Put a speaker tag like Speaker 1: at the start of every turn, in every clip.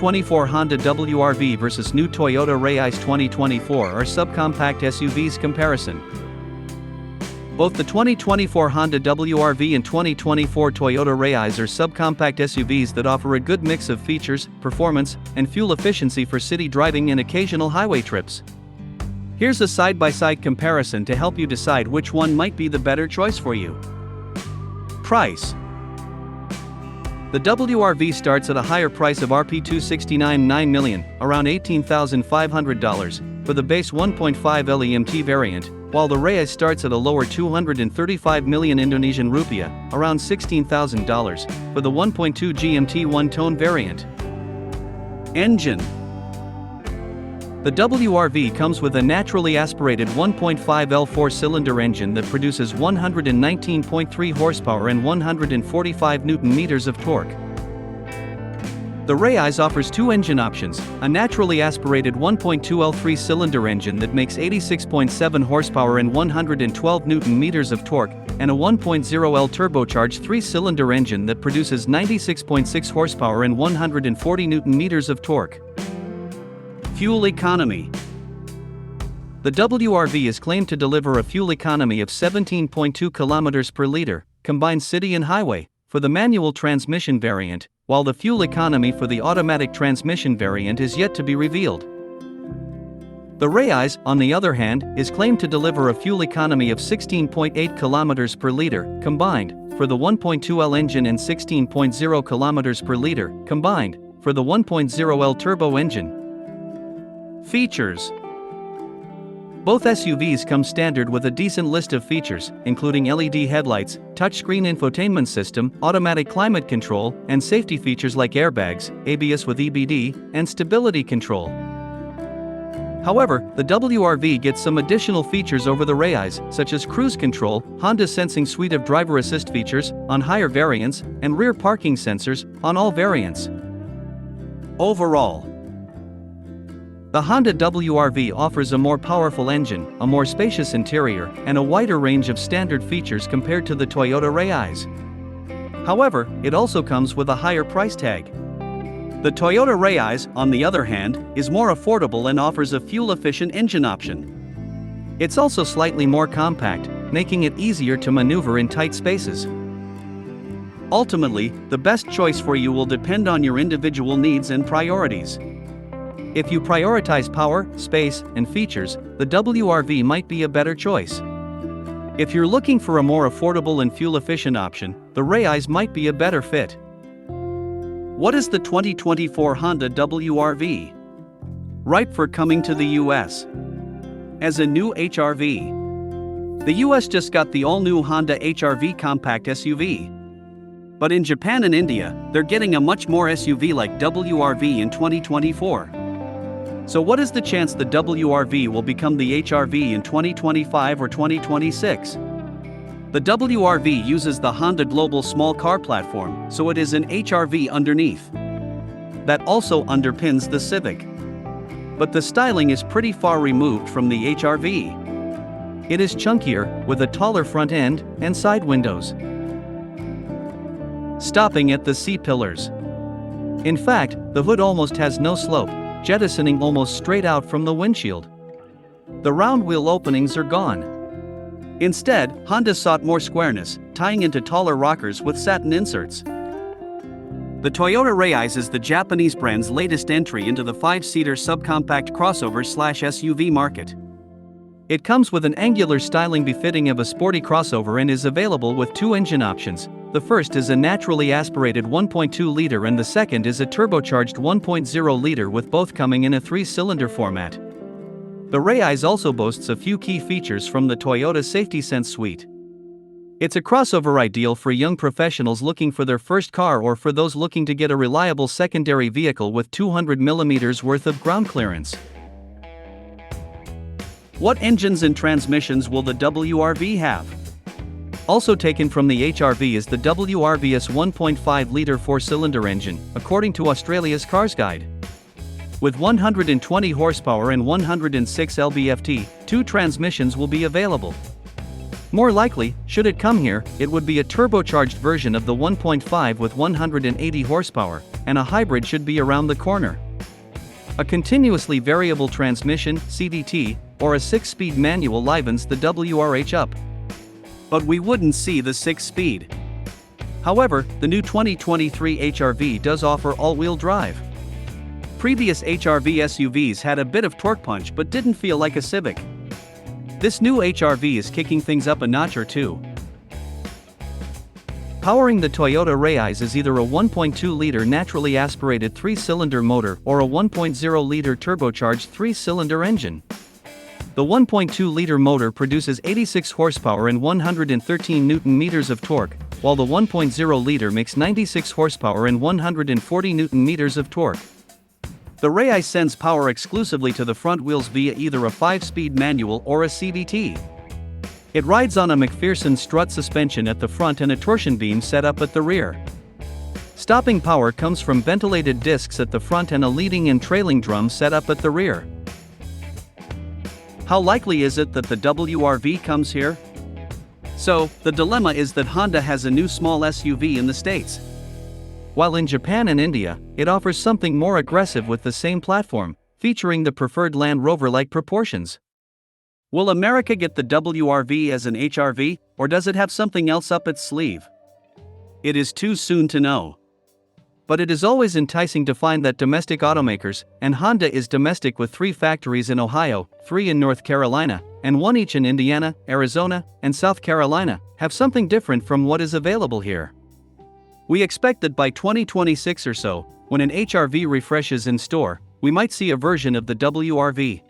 Speaker 1: 2024 Honda WR-V versus new Toyota-Raize 2024 are subcompact SUVs comparison. Both the 2024 Honda WR-V and 2024 Toyota-Raize are subcompact SUVs that offer a good mix of features, performance, and fuel efficiency for city driving and occasional highway trips. Here's a side-by-side comparison to help you decide which one might be the better choice for you. Price. The WR-V starts at a higher price of Rp269.9 million, around $18,500, for the base 1.5 LEMT variant, while the Raize starts at a lower 235 million Indonesian rupiah, around $16,000, for the 1.2 GMT one-tone variant. Engine. The WR-V comes with a naturally aspirated 1.5L four-cylinder engine that produces 119.3 horsepower and 145 Nm of torque. The Raize offers two engine options, a naturally aspirated 1.2L three-cylinder engine that makes 86.7 horsepower and 112 Nm of torque, and a 1.0L turbocharged three-cylinder engine that produces 96.6 horsepower and 140 Nm of torque. Fuel economy. The WR-V is claimed to deliver a fuel economy of 17.2 km per liter, combined city and highway, for the manual transmission variant, while the fuel economy for the automatic transmission variant is yet to be revealed. The Raize, on the other hand, is claimed to deliver a fuel economy of 16.8 km per liter, combined, for the 1.2L engine and 16.0 km per liter, combined, for the 1.0L turbo engine. Features. Both SUVs come standard with a decent list of features, including LED headlights, touchscreen infotainment system, automatic climate control, and safety features like airbags, ABS with EBD, and stability control. However, the WR-V gets some additional features over the Raize, such as cruise control, Honda Sensing suite of driver assist features, on higher variants, and rear parking sensors, on all variants. Overall, the Honda WR-V offers a more powerful engine, a more spacious interior, and a wider range of standard features compared to the Toyota-Raize. However, it also comes with a higher price tag. The Toyota-Raize, on the other hand, is more affordable and offers a fuel-efficient engine option. It's also slightly more compact, making it easier to maneuver in tight spaces. Ultimately, the best choice for you will depend on your individual needs and priorities. If you prioritize power, space, and features, the WR-V might be a better choice. If you're looking for a more affordable and fuel-efficient option, the Raize might be a better fit. What is the 2024 Honda WR-V? Ripe for coming to the US. As a new HR-V. The US just got the all-new Honda HR-V compact SUV. But in Japan and India, they're getting a much more SUV-like WR-V in 2024. So what is the chance the WR-V will become the HR-V in 2025 or 2026? The WR-V uses the Honda Global Small Car Platform, so it is an HR-V underneath. That also underpins the Civic. But the styling is pretty far removed from the HR-V. It is chunkier, with a taller front end and side windows. Stopping at the C-pillars. In fact, the hood almost has no slope, jettisoning almost straight out from the windshield. The round wheel openings are gone. Instead, Honda sought more squareness, tying into taller rockers with satin inserts. The Toyota-Raize is the Japanese brand's latest entry into the 5-seater subcompact crossover/SUV market. It comes with an angular styling befitting of a sporty crossover and is available with two engine options. The first is a naturally aspirated 1.2-liter and the second is a turbocharged 1.0-liter, with both coming in a 3-cylinder format. The Raize also boasts a few key features from the Toyota Safety Sense suite. It's a crossover ideal for young professionals looking for their first car or for those looking to get a reliable secondary vehicle with 200 mm worth of ground clearance. What engines and transmissions will the WR-V have? Also taken from the HR-V is the WR-V's 1.5-liter 4-cylinder engine, according to Australia's Cars Guide. With 120 horsepower and 106 lb-ft, two transmissions will be available. More likely, should it come here, it would be a turbocharged version of the 1.5 with 180 horsepower, and a hybrid should be around the corner. A continuously variable transmission, CVT, or a 6-speed manual livens the WRH up. But we wouldn't see the 6-speed. However, the new 2023 HR-V does offer all-wheel drive. Previous HR-V SUVs had a bit of torque punch but didn't feel like a Civic. This new HR-V is kicking things up a notch or two. Powering the Toyota-Raize is either a 1.2-liter naturally aspirated 3-cylinder motor or a 1.0-liter turbocharged 3-cylinder engine. The 1.2-liter motor produces 86 horsepower and 113 Nm of torque, while the 1.0-liter makes 96 horsepower and 140 Nm of torque. The Raize sends power exclusively to the front wheels via either a 5-speed manual or a CVT. It rides on a McPherson strut suspension at the front and a torsion beam set up at the rear. Stopping power comes from ventilated discs at the front and a leading and trailing drum set up at the rear. How likely is it that the WR-V comes here? So, the dilemma is that Honda has a new small SUV in the States. While in Japan and India, it offers something more aggressive with the same platform, featuring the preferred Land Rover-like proportions. Will America get the WR-V as an HR-V, or does it have something else up its sleeve? It is too soon to know. But it is always enticing to find that domestic automakers, and Honda is domestic with 3 factories in Ohio, 3 in North Carolina, and 1 each in Indiana, Arizona, and South Carolina, have something different from what is available here. We expect that by 2026 or so, when an HR-V refreshes in store, we might see a version of the WR-V.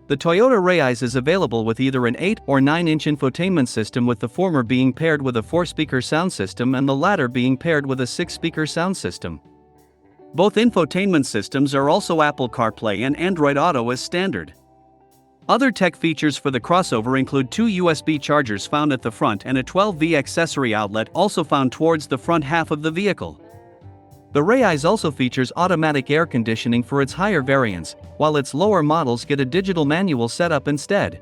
Speaker 1: The Toyota-Raize is available with either an 8 or 9-inch infotainment system, with the former being paired with a 4-speaker sound system and the latter being paired with a 6-speaker sound system. Both infotainment systems are also Apple CarPlay and Android Auto as standard. Other tech features for the crossover include 2 USB chargers found at the front and a 12V accessory outlet also found towards the front half of the vehicle. The Raize also features automatic air conditioning for its higher variants, while its lower models get a digital manual setup instead.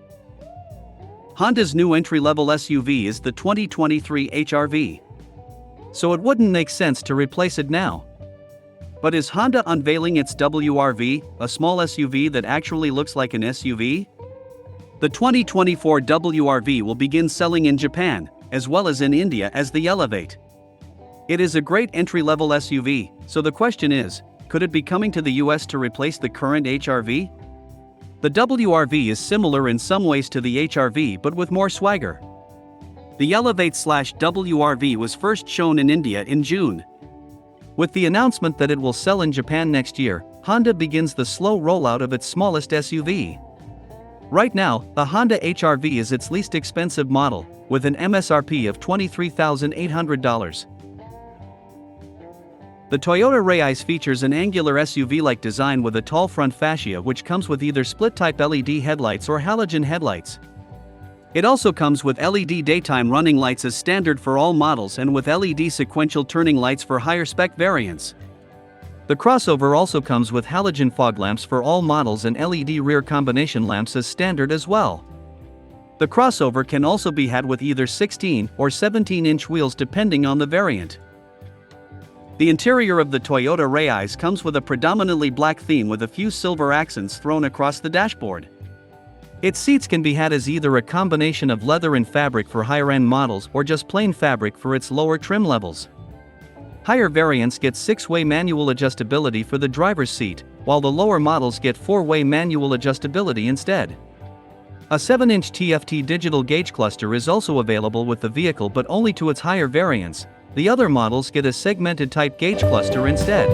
Speaker 1: Honda's new entry-level SUV is the 2023 HR-V. So it wouldn't make sense to replace it now. But is Honda unveiling its WR-V, a small SUV that actually looks like an SUV? The 2024 WR-V will begin selling in Japan, as well as in India as the Elevate. It is a great entry-level SUV, so the question is, could it be coming to the US to replace the current HR-V? The WR-V is similar in some ways to the HR-V but with more swagger. The Elevate/WR-V was first shown in India in June. With the announcement that it will sell in Japan next year, Honda begins the slow rollout of its smallest SUV. Right now, the Honda HR-V is its least expensive model, with an MSRP of $23,800. The Toyota-Raize features an angular SUV-like design with a tall front fascia which comes with either split-type LED headlights or halogen headlights. It also comes with LED daytime running lights as standard for all models and with LED sequential turning lights for higher-spec variants. The crossover also comes with halogen fog lamps for all models and LED rear combination lamps as standard as well. The crossover can also be had with either 16 or 17-inch wheels depending on the variant. The interior of the Toyota-Raize comes with a predominantly black theme with a few silver accents thrown across the dashboard. Its seats can be had as either a combination of leather and fabric for higher-end models or just plain fabric for its lower trim levels. Higher variants get 6-way manual adjustability for the driver's seat, while the lower models get 4-way manual adjustability instead. A 7-inch TFT digital gauge cluster is also available with the vehicle but only to its higher variants. The other models get a segmented type gauge cluster instead.